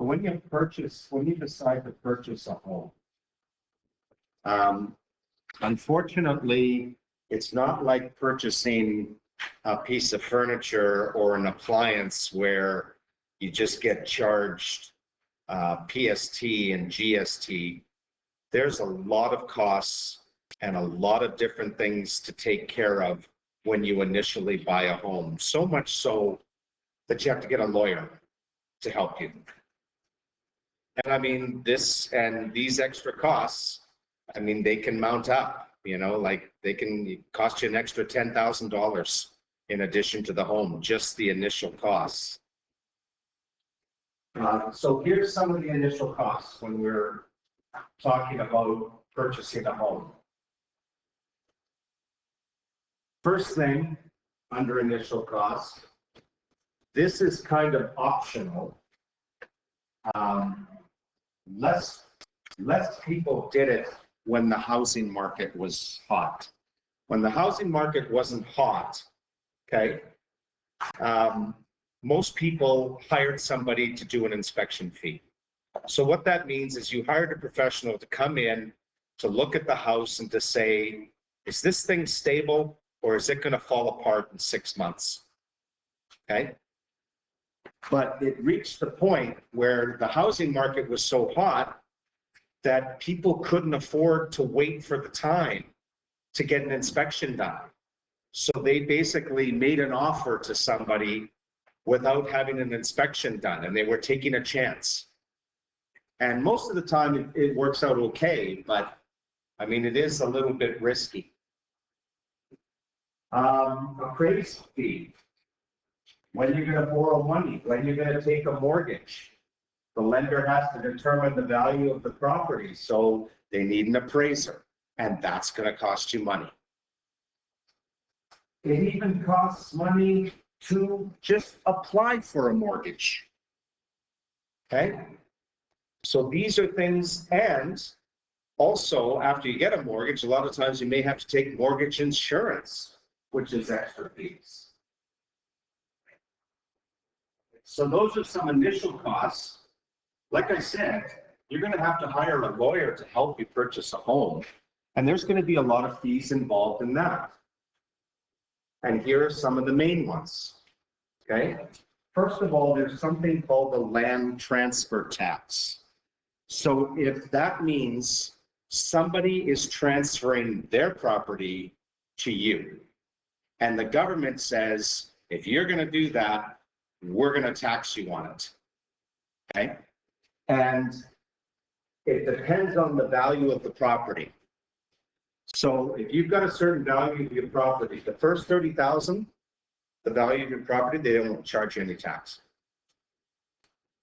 When you decide to purchase a home, unfortunately, it's not like purchasing a piece of furniture or an appliance where you just get charged PST and GST. There's a lot of costs and a lot of different things to take care of when you initially buy a home. So much so that you have to get a lawyer to help you. And I mean, these extra costs, I mean, they can mount up, you know, like they can cost you an extra $10,000 in addition to the home, just the initial costs. So here's some of the initial costs when we're talking about purchasing a home. First thing under initial costs, this is kind of optional. Less people did it when the housing market was hot. When the housing market wasn't hot, okay, most people hired somebody to do an inspection fee. So what that means is you hired a professional to come in to look at the house and to say, is this thing stable or is it going to fall apart in 6 months? Okay. But it reached the point where the housing market was so hot that people couldn't afford to wait for the time to get an inspection done. So they basically made an offer to somebody without having an inspection done, and they were taking a chance. And most of the time it works out okay, but I mean, it is a little bit risky. Appraisal fee. When you're going to borrow money, when you're going to take a mortgage, the lender has to determine the value of the property. So they need an appraiser, and that's going to cost you money. It even costs money to just apply for a mortgage. Okay? So these are things, and also after you get a mortgage, a lot of times you may have to take mortgage insurance, which is extra fees. So those are some initial costs. Like I said, you're going to have to hire a lawyer to help you purchase a home, and there's going to be a lot of fees involved in that. And here are some of the main ones. Okay. First of all, there's something called the land transfer tax. So if that means somebody is transferring their property to you, and the government says, if you're going to do that, we're going to tax you on it. Okay. And it depends on the value of the property. So if you've got a certain value of your property, the first 30,000, the value of your property, they don't charge you any tax.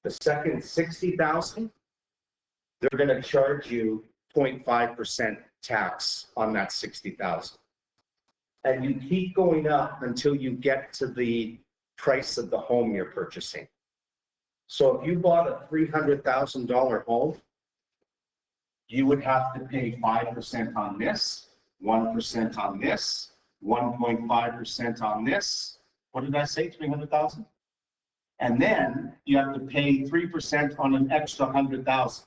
The second 60,000, they're going to charge you 0.5% tax on that 60,000. And you keep going up until you get to the price of the home you're purchasing. So if you bought a $300,000 home, you would have to pay 5% on this, 1% on this, 1.5% on this. What did I say, 300,000? And then you have to pay 3% on an extra 100,000.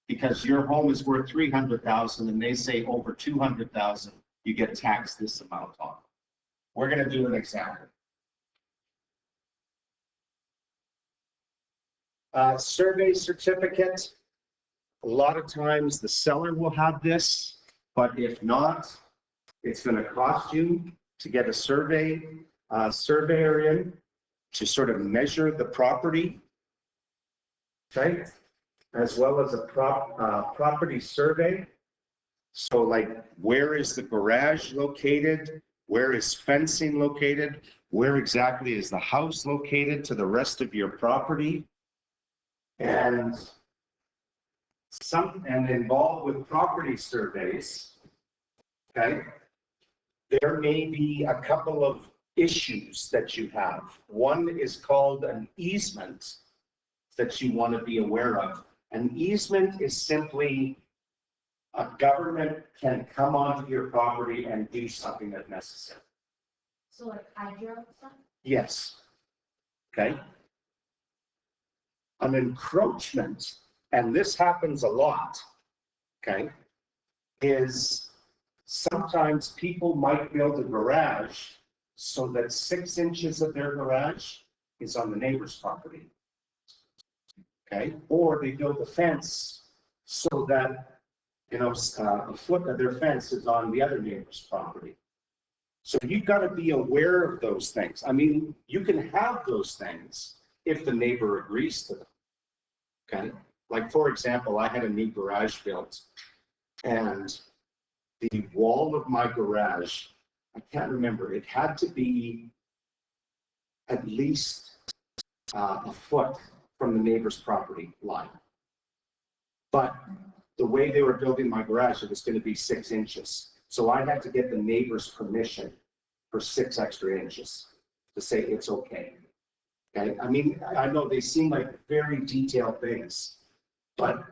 Because your home is worth 300,000 and they say over 200,000, you get taxed this amount on. We're going to do an example. Survey certificate. A lot of times the seller will have this, but if not, it's going to cost you to get a surveyor in to sort of measure the property, okay, as well as a property survey. So like, where is the garage located? Where is fencing located? Where exactly is the house located to the rest of your property? And involved with property surveys, okay, there may be a couple of issues that you have. One is called an easement that you want to be aware of. An easement is simply a government can come onto your property and do something that's necessary. So like hydro stuff? Yes. Okay. An encroachment, and this happens a lot, okay, is sometimes people might build a garage so that 6 inches of their garage is on the neighbor's property. Okay, or they build a fence so that, you know, a foot of their fence is on the other neighbor's property. So you've got to be aware of those things. I mean, you can have those things if the neighbor agrees to them. Okay, like for example, I had a new garage built, and the wall of my garage, I can't remember, it had to be at least a foot from the neighbor's property line. But the way they were building my garage, it was going to be 6 inches. So I had to get the neighbor's permission for 6 extra inches to say it's okay. Okay, I mean, I know they seem like very detailed things, but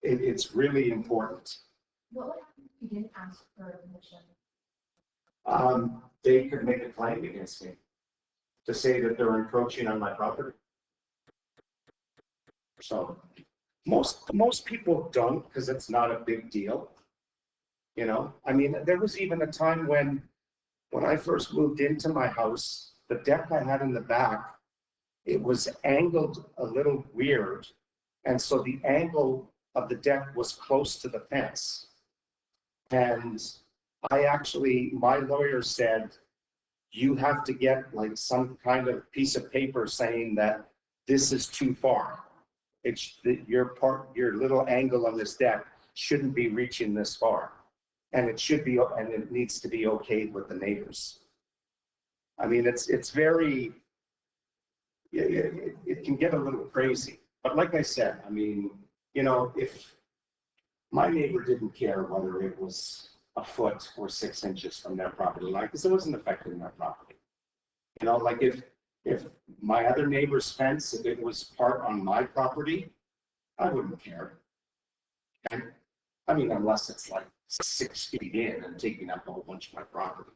it's really important. What would happen if you didn't ask for permission? They could make a claim against me to say that they're encroaching on my property. So most people don't, because it's not a big deal. You know, I mean, there was even a time when I first moved into my house, the deck I had in the back, it was angled a little weird. And so the angle of the deck was close to the fence. And my lawyer said, you have to get like some kind of piece of paper saying that this is too far. It's your little angle on this deck shouldn't be reaching this far. And it should be, and it needs to be okayed with the neighbors. I mean, it's very, it can get a little crazy. But like I said, I mean, you know, if my neighbor didn't care whether it was a foot or 6 inches from their property line, because it wasn't affecting their property. You know, like if my other neighbor's fence, if it was part on my property, I wouldn't care. And, I mean, unless it's like 6 feet in and taking up a whole bunch of my property.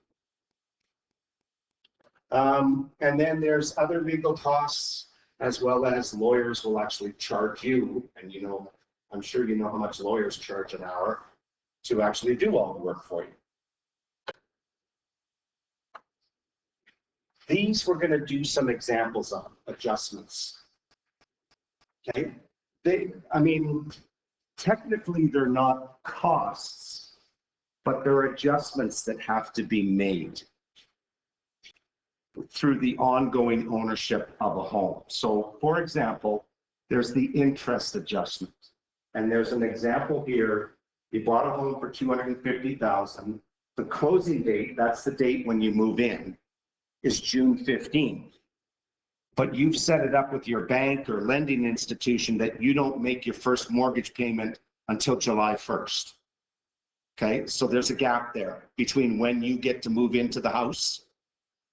And then there's other legal costs, as well as lawyers will actually charge you. And, you know, I'm sure you know how much lawyers charge an hour to actually do all the work for you. These we're going to do some examples of adjustments. Okay, I mean, technically they're not costs, but they're adjustments that have to be made through the ongoing ownership of a home. So, for example, there's the interest adjustment, and there's an example here. You bought a home for $250,000. The closing date, that's the date when you move in, is June 15th. But you've set it up with your bank or lending institution that you don't make your first mortgage payment until July 1st. Okay, so there's a gap there between when you get to move into the house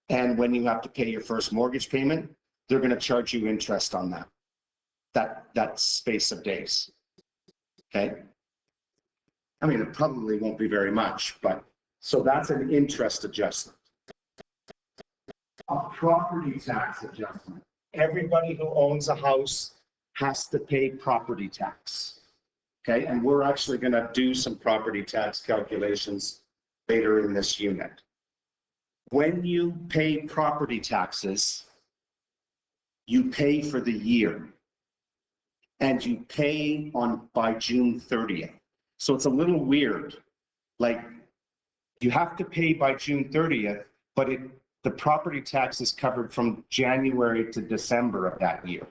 and when you have to pay your first mortgage payment. They're going to charge you interest on that space of days. Okay. I mean, it probably won't be very much, but so that's an interest adjustment. A property tax adjustment. Everybody who owns a house has to pay property tax. Okay, and we're actually going to do some property tax calculations later in this unit. When you pay property taxes, you pay for the year, and you pay by June 30th. So it's a little weird. Like, you have to pay by June 30th, but the property tax is covered from January to December of that year.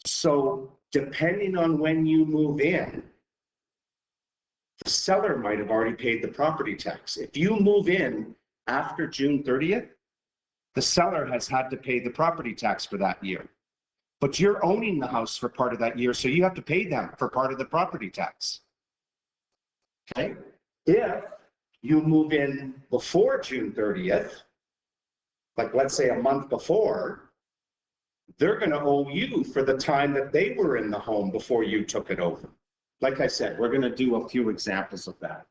So depending on when you move in, the seller might have already paid the property tax. If you move in after June 30th, the seller has had to pay the property tax for that year. But you're owning the house for part of that year, so you have to pay them for part of the property tax. Okay? If you move in before June 30th, like let's say a month before, they're going to owe you for the time that they were in the home before you took it over. Like I said, we're going to do a few examples of that.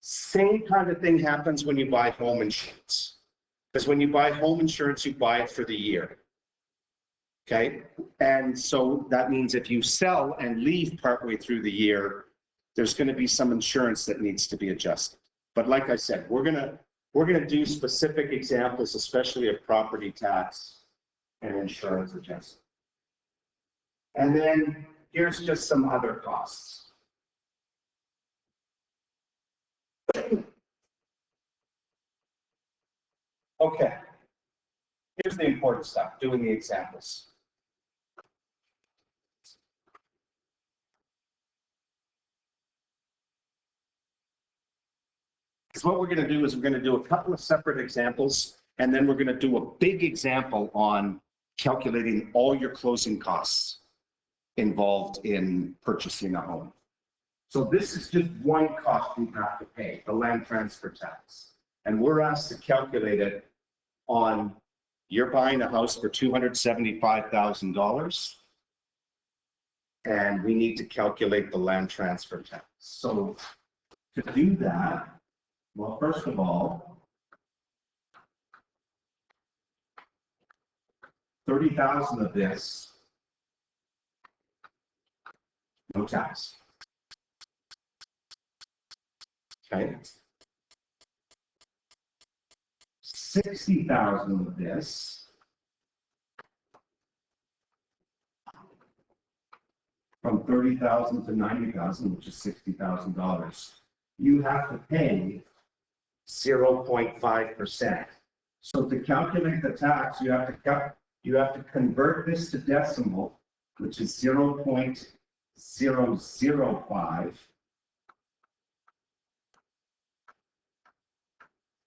Same kind of thing happens when you buy home insurance. Because when you buy home insurance, you buy it for the year. Okay, and so that means if you sell and leave partway through the year, there's going to be some insurance that needs to be adjusted. But like I said, we're gonna do specific examples, especially of property tax and insurance adjustment. And then here's just some other costs. Okay, here's the important stuff, doing the examples. Because what we're going to do is we're going to do a couple of separate examples, and then we're going to do a big example on calculating all your closing costs involved in purchasing a home. So this is just one cost you have to pay, the land transfer tax. And we're asked to calculate it on, you're buying a house for $275,000. And we need to calculate the land transfer tax. So to do that, well, first of all, 30,000 of this, no tax. Okay. 60,000 of this, from 30,000 to 90,000, which is $60,000. You have to pay 0.5%. So to calculate the tax, you have to convert this to decimal, which is 0.005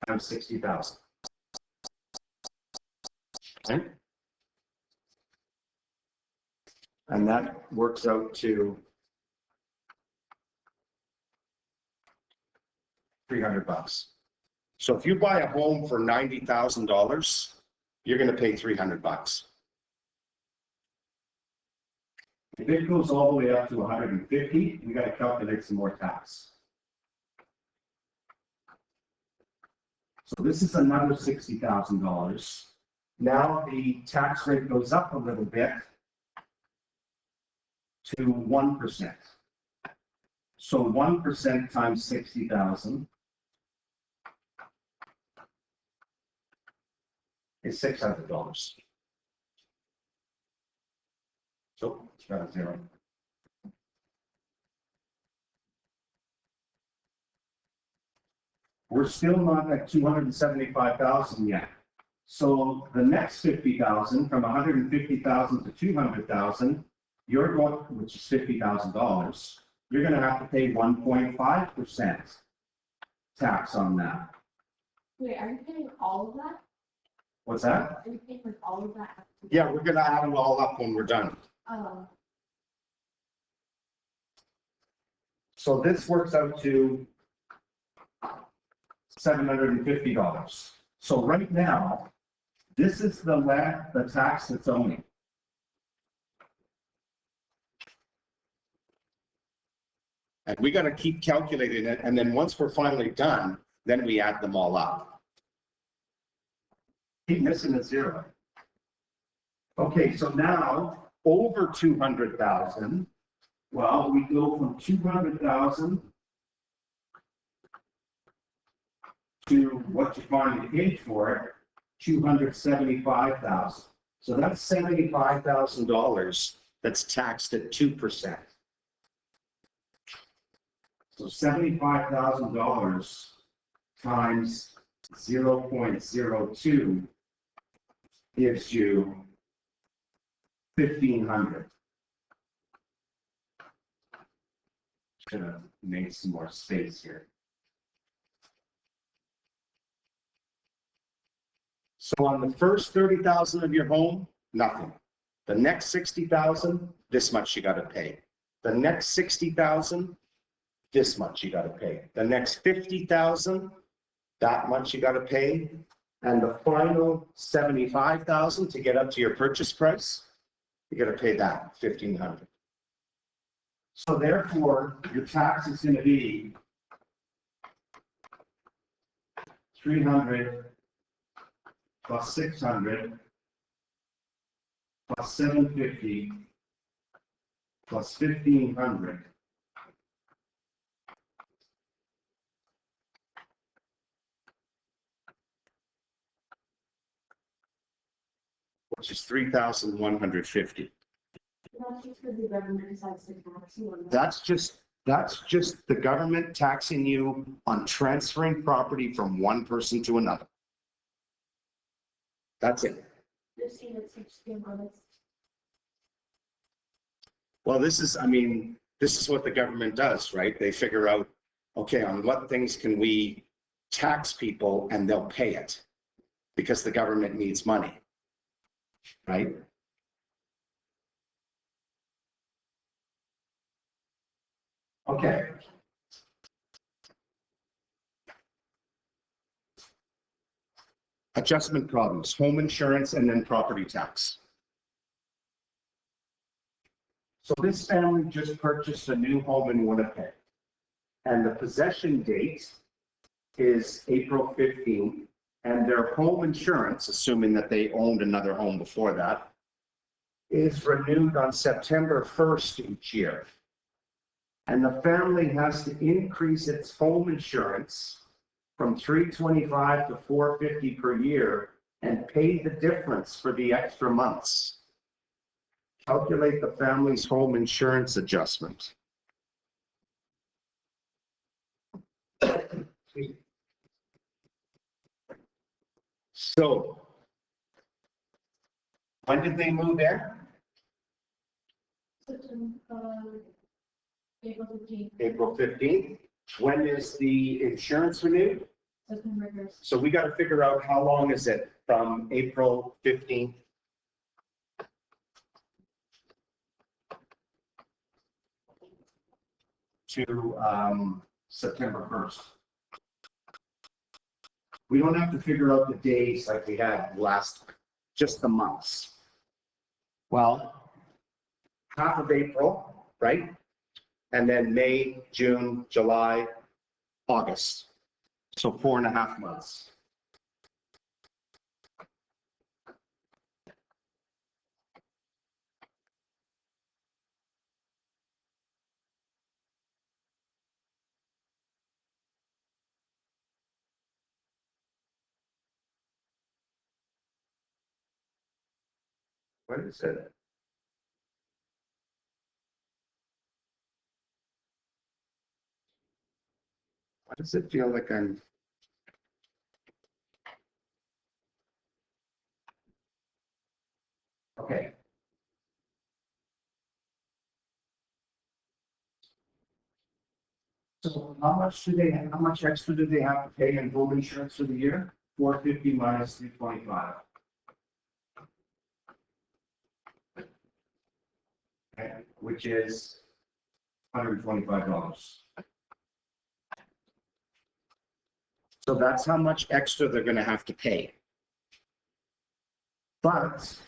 times 60,000. Okay. And that works out to $300. So if you buy a home for $90,000, you're going to pay $300. If it goes all the way up to 150, we got to calculate some more tax. So this is another $60,000. Now the tax rate goes up a little bit to 1%. So 1% times 60,000 is $600. So it's got a zero. We're still not at 275,000 yet. So the next 50,000, from 150,000 to 200,000, you're going, which is $50,000. You're going to have to pay 1.5% tax on that. Wait, are you paying all of that? What's that? Are you paying for all of that? Yeah, we're going to add it all up when we're done. Oh. So this works out to $750. So right now, this is the tax that's owing. And we got to keep calculating it, and then once we're finally done, then we add them all up. Keep missing a zero. Okay, so now over 200,000. Well, we go from 200,000 to what you finally paid for it, 275,000. So that's $75,000 that's taxed at 2%. So $75,000 times 0.02 gives you $1,500. Should have made some more space here. So on the first 30,000 of your home, nothing. The next 60,000, this much you got to pay. The next 60,000, this much you got to pay. The next 50,000, that much you got to pay. And the final 75,000 to get up to your purchase price, you got to pay that, $1,500. So therefore, your tax is going to be $300 plus $600 plus 750 plus 1,500. Which is 3,150. That's just because the government decides to tax you on that. That's just the government taxing you on transferring property from one person to another. That's it. Just see that such thing on it. Well, this is what the government does, right? They figure out, okay, on what things can we tax people and they'll pay it because the government needs money, right? Okay. Adjustment problems, home insurance and then property tax. So this family just purchased a new home in Winnipeg. And the possession date is April 15th. And their home insurance, assuming that they owned another home before that, is renewed on September 1st each year. And the family has to increase its home insurance from $325 to $450 per year and pay the difference for the extra months. Calculate the family's home insurance adjustment. So, when did they move in? April 15th, April 15th. When is the insurance renewed? September 1st. So we got to figure out how long is it from April 15th to September 1st. We don't have to figure out the days like we had last, just the months. Well, half of April, right? And then May, June, July, August. So 4.5 months. What is it? Why does it feel like I'm? Okay. So how much extra do they have to pay in home insurance for the year? 450 minus 325. Okay, which is $125. So that's how much extra they're going to have to pay. But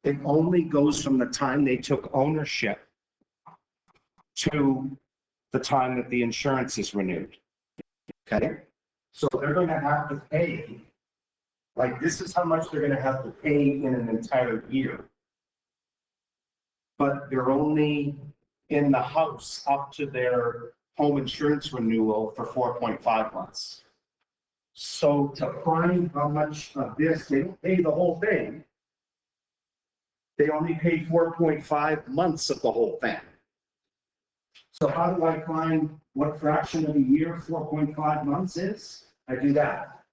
it only goes from the time they took ownership to the time that the insurance is renewed. Okay? So they're going to have to pay, like this is how much they're going to have to pay in an entire year. But they're only in the house up to their home insurance renewal for 4.5 months. So to find how much of this, they don't pay the whole thing. They only pay 4.5 months of the whole thing. So how do I find what fraction of a year 4.5 months is? I do that.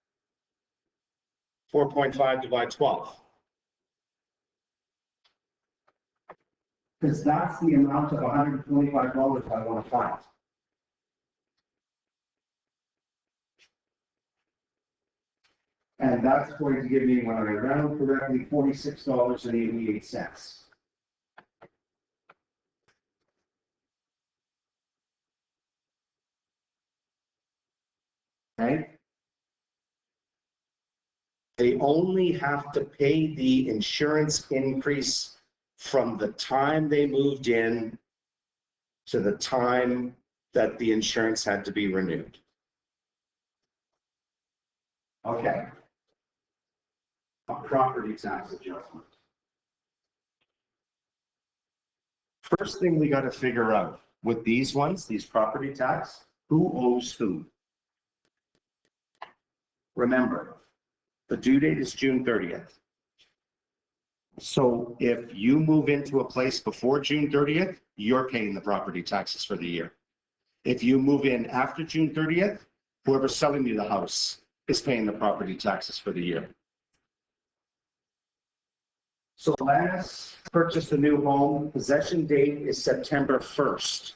4.5 divide 12. Because that's the amount of $125 I want to find. And that's going to give me, when I round correctly, $46.88. Okay? They only have to pay the insurance increase from the time they moved in to the time that the insurance had to be renewed. Okay. a property tax adjustment. First thing we got to figure out with these ones, these property tax, who owes who? Remember, the due date is June 30th. So if you move into a place before June 30th, you're paying the property taxes for the year. If you move in after June 30th, whoever's selling you the house is paying the property taxes for the year. So Lannis purchased a new home. Possession date is September 1st.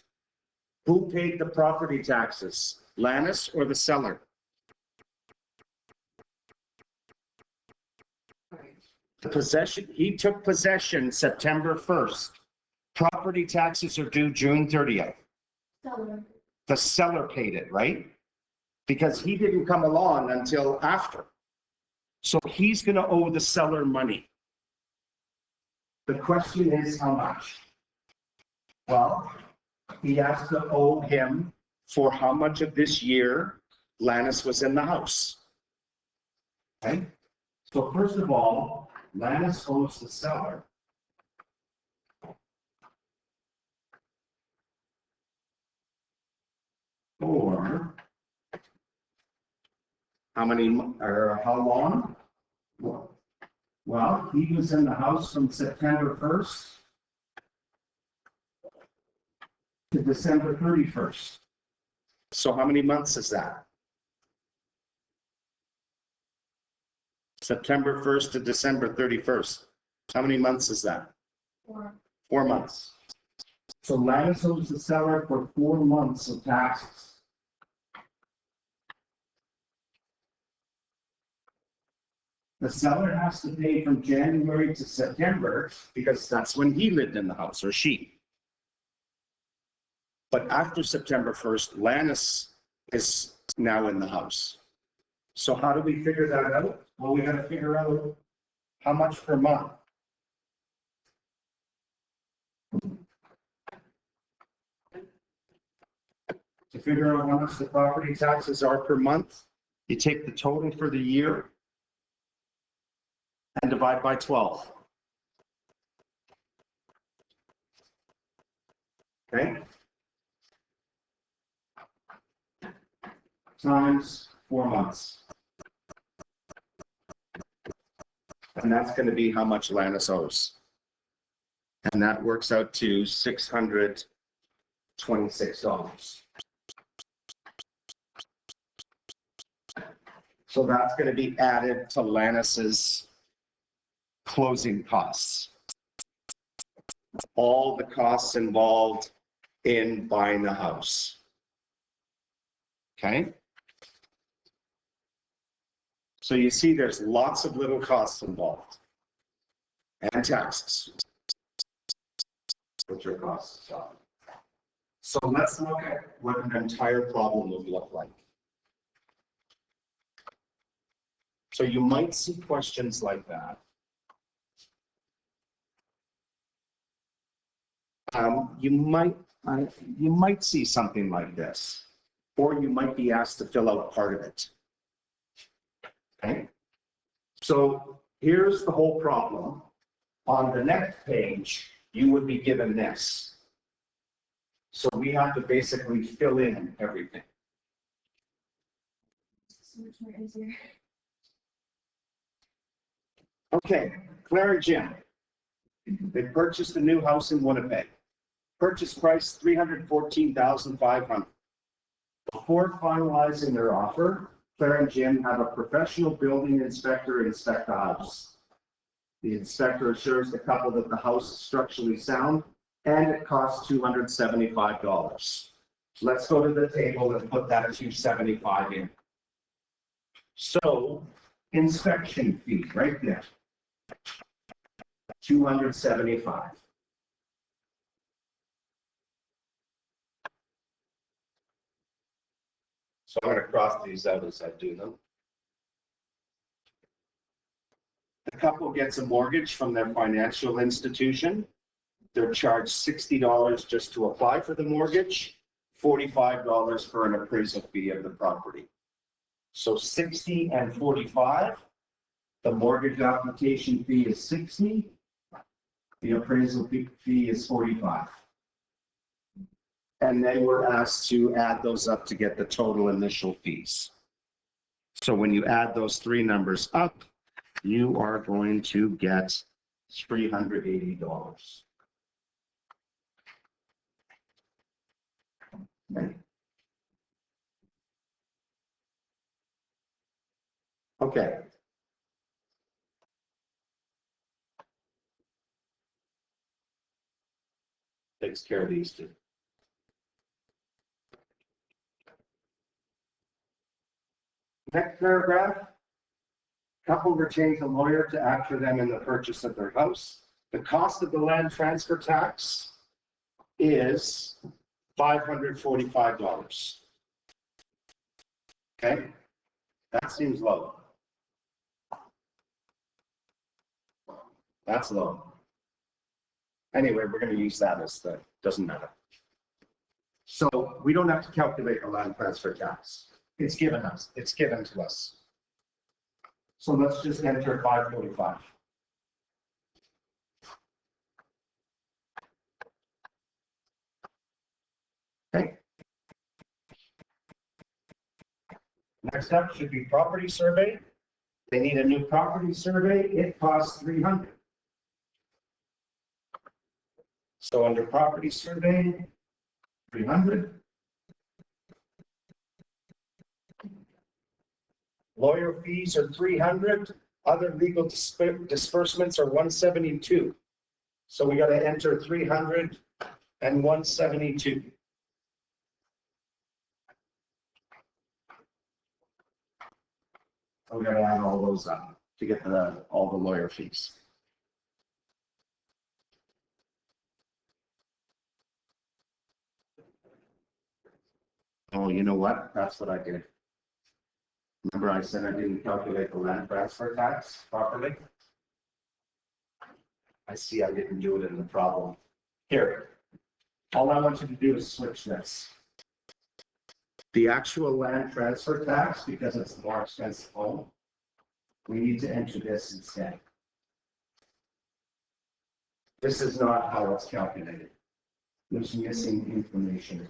Who paid the property taxes? Lannis or the seller? The possession, he took possession September 1st. Property taxes are due June 30th. Seller. The seller paid it, right? Because he didn't come along until after. So he's going to owe the seller money. The question is how much? Well, he has to owe him for how much of this year Lannis was in the house. Okay? So first of all, Lannis owes the seller for how many, or how long? Well, he was in the house from September 1st to December 31st. So how many months is that? September 1st to December 31st. How many months is that? 4. 4 months. So Lannis owes the seller for 4 months of taxes. The seller has to pay from January to September because that's when he lived in the house, or she. But after September 1st, Lannis is now in the house. So how do we figure that out? Well, we got to figure out how much per month. To figure out how much the property taxes are per month, you take the total for the year and divide by 12. Okay? Times 4 months. And that's going to be how much Lannis owes. And that works out to $626. So that's going to be added to Lannis's closing costs. All the costs involved in buying the house. Okay? So you see there's lots of little costs involved. And taxes, which are costs. So let's look at what an entire problem would look like. So you might see questions like that. You might see something like this, or you might be asked to fill out part of it. Okay. So here's the whole problem. On the next page, you would be given this. So we have to basically fill in everything. So much more easier. Okay, Claire and Jim. They purchased a new house in Winnipeg. Purchase price $314,500. Before finalizing their offer, Claire and Jim have a professional building inspector inspect the house. The inspector assures the couple that the house is structurally sound and it costs $275. Let's go to the table and put that $275 in. So, inspection fee right there. $275. So I'm going to cross these out as I do them. The couple gets a mortgage from their financial institution. They're charged $60 just to apply for the mortgage, $45 for an appraisal fee of the property. So 60 and 45, The mortgage application fee is 60. The appraisal fee is 45. And then we're asked to add those up to get the total initial fees. So when you add those three numbers up, you are going to get $380. Okay. Takes care of these two. Next paragraph. Couple retains a lawyer to act for them in the purchase of their house. The cost of the land transfer tax is $545. Okay, that seems low. That's low. Anyway, we're going to use that as the, doesn't matter. So we don't have to calculate the land transfer tax. It's given us, it's given to us. So let's just enter 545. Okay. Next up should be property survey. They need a new property survey. It costs $300. So under property survey, $300. Lawyer fees are $300. Other legal disbursements are $172. So we got to enter $300 and $172. We're going to add all those up to get all the lawyer fees. Oh, you know what? That's what I did. Remember I said I didn't calculate the land transfer tax properly? I see I didn't do it in the problem. Here, all I want you to do is switch this. The actual land transfer tax, because it's a more expensive home, we need to enter this instead. This is not how it's calculated. There's missing information.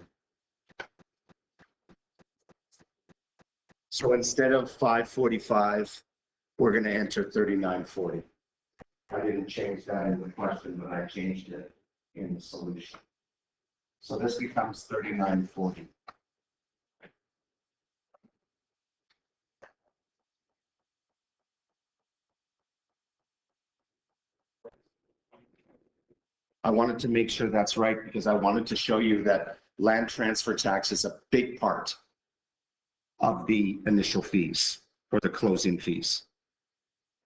So instead of 545, we're going to enter 3940. I didn't change that in the question, but I changed it in the solution. So this becomes 3940. I wanted to make sure that's right because I wanted to show you that land transfer tax is a big part of the initial fees or the closing fees.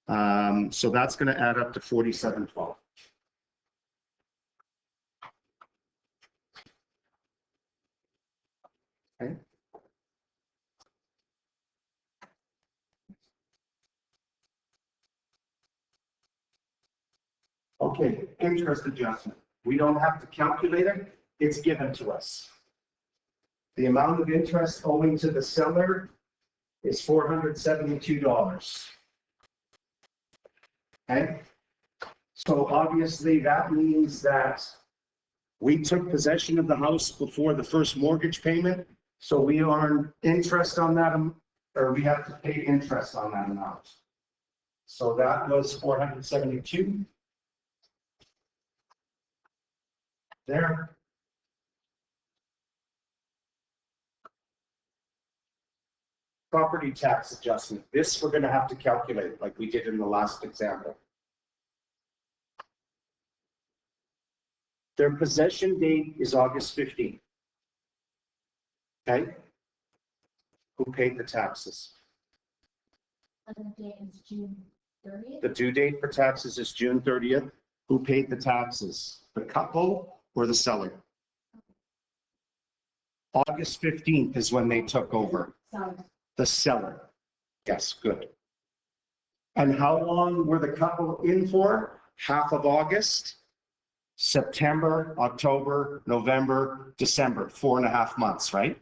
So that's going to add up to 4712. Okay. Okay, interest adjustment. We don't have to calculate it. It's given to us. The amount of interest owing to the seller is $472. Okay. So obviously that means that we took possession of the house before the first mortgage payment. So we earn interest on that, or we have to pay interest on that amount. So that was 472. There. Property tax adjustment. This we're going to have to calculate like we did in the last example. Their possession date is August 15th. Okay. Who paid the taxes? And the date is June 30th. The due date for taxes is June 30th. Who paid the taxes? The couple or the seller? August 15th is when they took over. Sorry. The seller. Yes, good. And how long were the couple in for? Half of August, September, October, November, December, 4.5 months, right?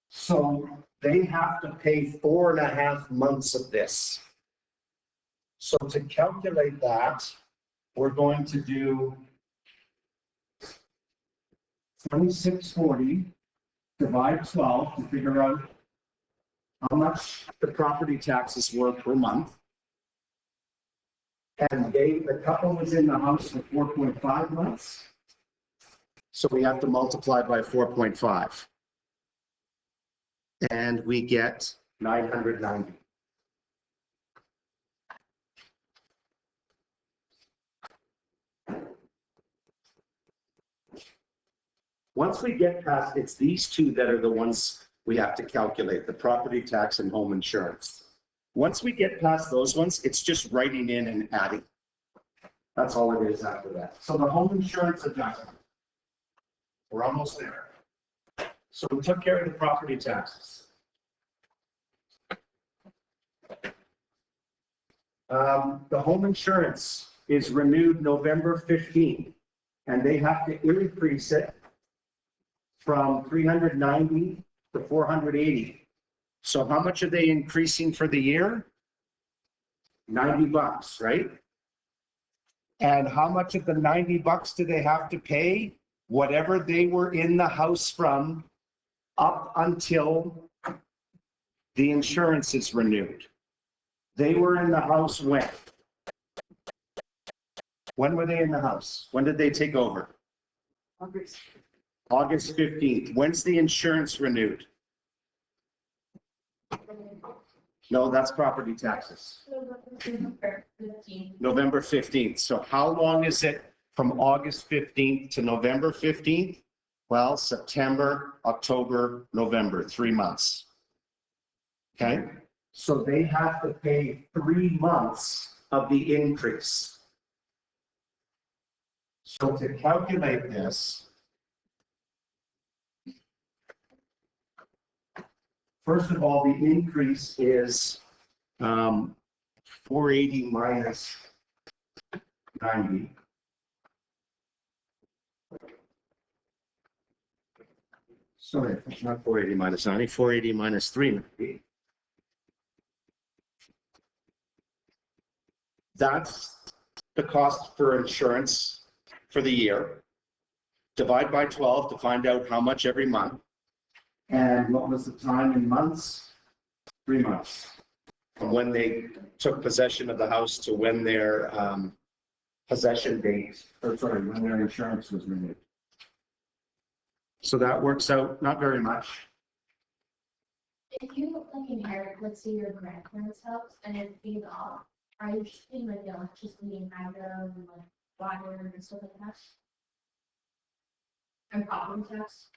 So they have to pay 4.5 months of this. So to calculate that, we're going to do 2640 divide 12 to figure out how much the property taxes were per month. And the couple was in the house for 4.5 months. So we have to multiply by 4.5. And we get 990. Once we get past, it's these two that are the ones we have to calculate, the property tax and home insurance. Once we get past those ones, it's just writing in and adding. That's all it is after that. So the home insurance adjustment. We're almost there. So we took care of the property taxes. The home insurance is renewed November 15th, and they have to increase it from 390 to 480. So how much are they increasing for the year? $90, right? And how much of the $90 do they have to pay? Whatever they were in the house from up until the insurance is renewed. They were in the house when? When were they in the house? When did they take over? August 15th. When's the insurance renewed? No, that's property taxes. November 15th. So how long is it from August 15th to November 15th? Well, September, October, November, 3 months. Okay? So they have to pay 3 months of the increase. So to calculate this, first of all, the increase is 480 minus 90. Sorry, not 480 minus 90, 480 minus 390. That's the cost for insurance for the year. Divide by 12 to find out how much every month. And what was the time in months? 3 months. From when they took possession of the house to when their possession date, or sorry, when their insurance was renewed. So that works out not very much. If you like inherit, let's say your grandparents' house and it paid off, are you just paying like the electricity and hydro and like water and stuff like that? And property tax?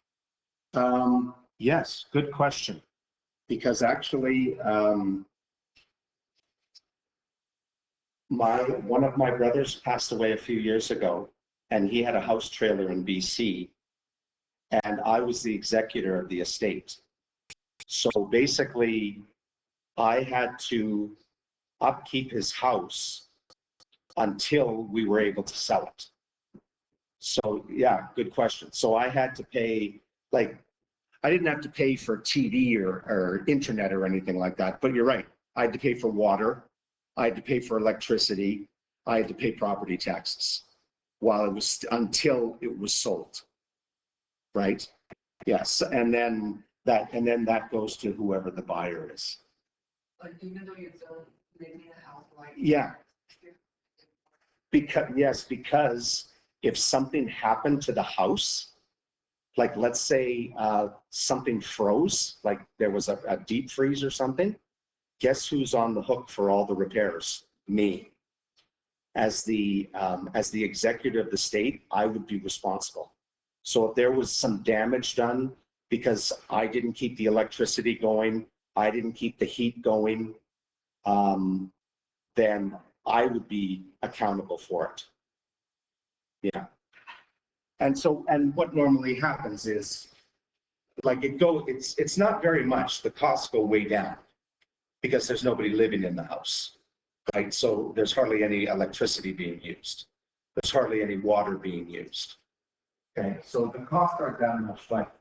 Yes, good question. Because actually, one of my brothers passed away a few years ago, and he had a house trailer in BC, and I was the executor of the estate. So basically, I had to upkeep his house until we were able to sell it. So yeah, good question. So I had to pay, like, I didn't have to pay for TV or internet or anything like that, but you're right. I had to pay for water. I had to pay for electricity. I had to pay property taxes while it was, until it was sold. Right? Yes. And then that goes to whoever the buyer is. Like even though you're still living in a house, like. Yeah. Because if something happened to the house, like let's say something froze, like there was a deep freeze or something, guess who's on the hook for all the repairs? Me. As the executive of the state, I would be responsible. So if there was some damage done because I didn't keep the electricity going, I didn't keep the heat going, then I would be accountable for it. Yeah. And so, and what normally happens is, like it's not very much, the costs go way down because there's nobody living in the house, right? So there's hardly any electricity being used. There's hardly any water being used. Okay, so the costs aren't that much, but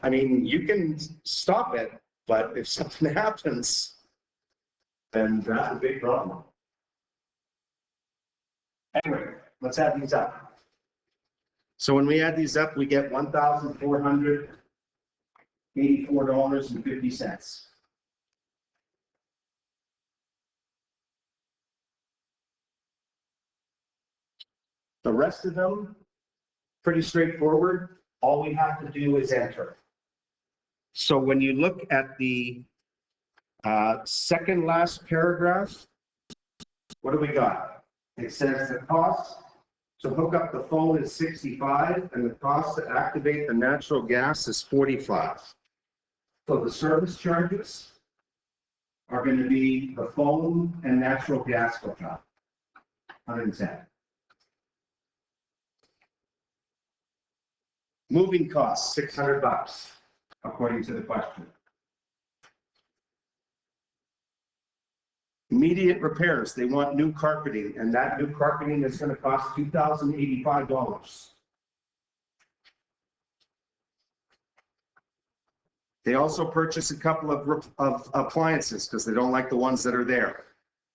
I mean, you can stop it, but if something happens, then that's a big problem. Anyway, let's add these up. So when we add these up, we get $1,484.50. The rest of them, pretty straightforward. All we have to do is enter. So when you look at the second last paragraph, what do we got? It says the cost to hook up the phone is $65 and the cost to activate the natural gas is $45. So the service charges are going to be the phone and natural gas hookup, $110. Moving costs, $600, according to the question. Immediate repairs, they want new carpeting, and that new carpeting is going to cost $2,085. They also purchase a couple of appliances because they don't like the ones that are there.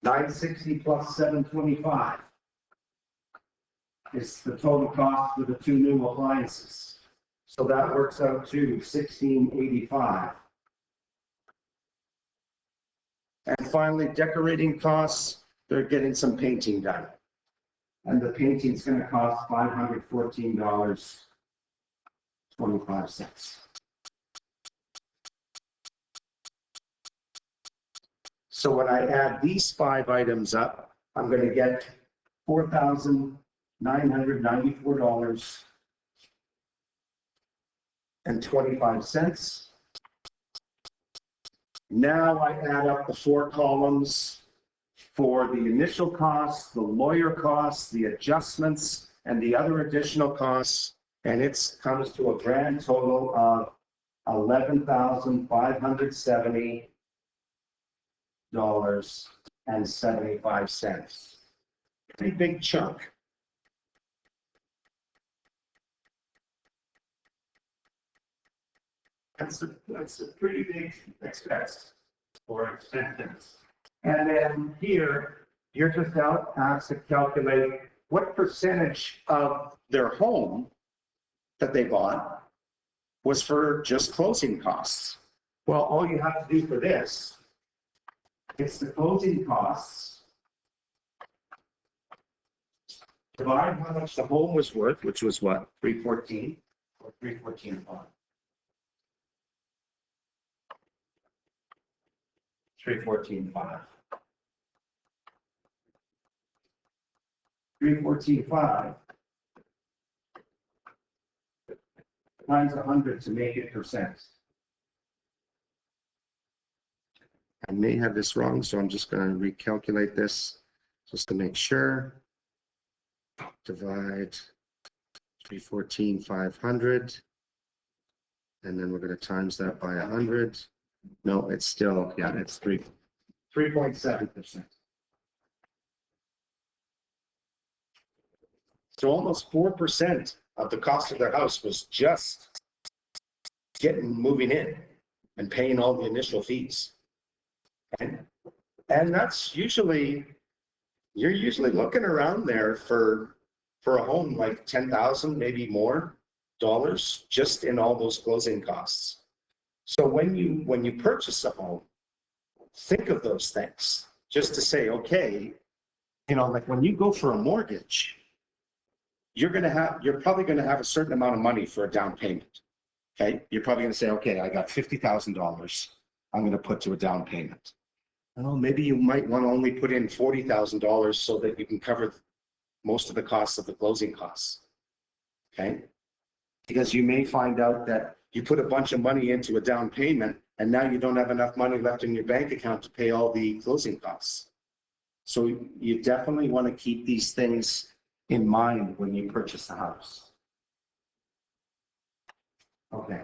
$960 plus $725 is the total cost for the two new appliances. So that works out to $1,685. And finally, decorating costs, they're getting some painting done. And the painting's going to cost $514.25. So when I add these 5 items up, I'm going to get $4,994.25. Now I add up the 4 columns for the initial costs, the lawyer costs, the adjustments, and the other additional costs, and it comes to a grand total of $11,570.75. Pretty big chunk. That's a pretty big expense for expenses. And then here, you're just asked to calculate what percentage of their home that they bought was for just closing costs. Well, all you have to do for this, it's the closing costs, divide how much the home was worth, which was what, 314 or 314.5. 314.5. 314.5 times 100 to make it percent. I may have this wrong, so I'm just going to recalculate this just to make sure. Divide 314,500, and then we're going to times that by 100. No, it's still, yeah, it's 3.7%. So almost 4% of the cost of their house was just moving in and paying all the initial fees. And that's usually, you're usually looking around there for a home like $10,000, maybe more dollars, just in all those closing costs. So when you purchase a home, think of those things just to say, okay, like when you go for a mortgage, you're probably going to have a certain amount of money for a down payment. Okay. You're probably going to say, okay, I got $50,000. I'm going to put to a down payment. Well, maybe you might want to only put in $40,000 so that you can cover most of the costs of the closing costs. Okay. Because you may find out that you put a bunch of money into a down payment and now you don't have enough money left in your bank account to pay all the closing costs. So you definitely want to keep these things in mind when you purchase a house. Okay,